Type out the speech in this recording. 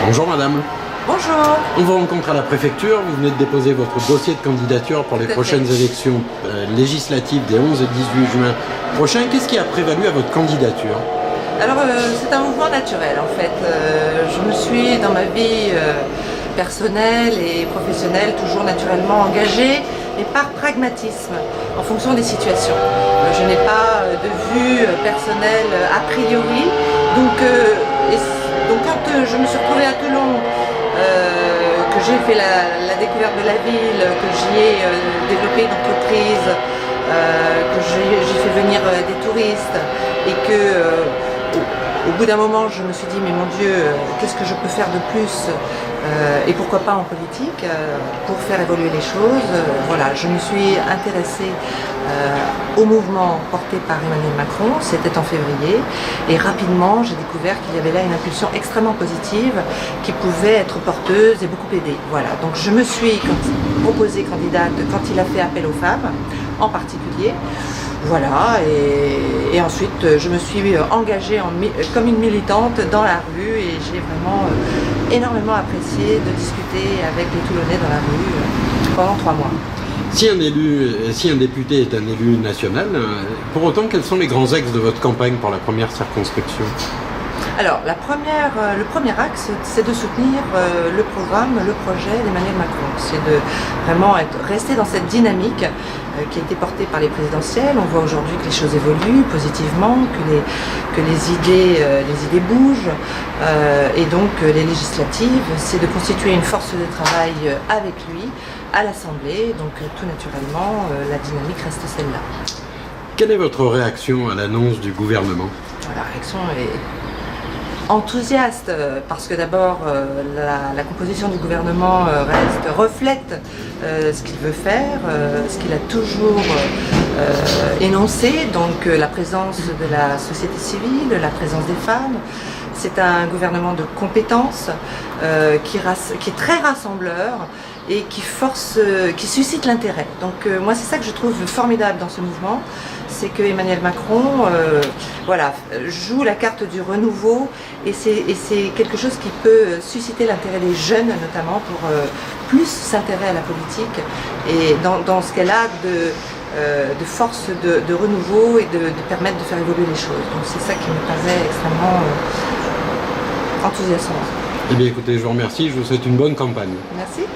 Bonjour madame. Bonjour. On vous rencontre à la préfecture, vous venez de déposer votre dossier de candidature pour les prochaines élections législatives des 11 et 18 juin prochains. Qu'est-ce qui a prévalu à votre candidature? Alors c'est un mouvement naturel en fait. Je me suis dans ma vie personnelle et professionnelle toujours naturellement engagée, mais par pragmatisme, en fonction des situations. Je n'ai pas de vue personnelle a priori, donc quand je me suis retrouvée à Toulon, que j'ai fait la découverte de la ville, que j'y ai développé une entreprise, que j'ai fait venir des touristes et que au bout d'un moment je me suis dit mais mon Dieu, qu'est-ce que je peux faire de plus et pourquoi pas en politique pour faire évoluer les choses. Voilà, je me suis intéressée au mouvement porté par Emmanuel Macron, c'était en février, et rapidement j'ai découvert qu'il y avait là une impulsion extrêmement positive qui pouvait être porteuse et beaucoup aider. Voilà, donc je me suis proposée candidate quand il a fait appel aux femmes en particulier. Voilà, et ensuite je me suis engagée comme une militante dans la rue et j'ai vraiment énormément apprécié de discuter avec les Toulonnais dans la rue pendant 3 mois. Si un député est un élu national, pour autant, quels sont les grands axes de votre campagne pour la première circonscription? Alors, le premier axe, c'est de soutenir le programme, le projet d'Emmanuel Macron. C'est de vraiment rester dans cette dynamique qui a été portée par les présidentielles. On voit aujourd'hui que les choses évoluent positivement, que les idées bougent. Et donc, les législatives, c'est de constituer une force de travail avec lui à l'Assemblée. Donc, tout naturellement, la dynamique reste celle-là. Quelle est votre réaction à l'annonce du gouvernement? La réaction est enthousiaste parce que d'abord la composition du gouvernement reflète ce qu'il veut faire, ce qu'il a toujours énoncé, donc la présence de la société civile, la présence des femmes. C'est un gouvernement de compétences qui est très rassembleur et qui suscite l'intérêt. Donc moi c'est ça que je trouve formidable dans ce mouvement, c'est que Emmanuel Macron joue la carte du renouveau et c'est quelque chose qui peut susciter l'intérêt des jeunes notamment pour plus s'intéresser à la politique et dans ce qu'elle a de force de renouveau et de permettre de faire évoluer les choses. Donc c'est ça qui me paraît extrêmement enthousiasmant. Eh bien écoutez, je vous remercie, je vous souhaite une bonne campagne. Merci.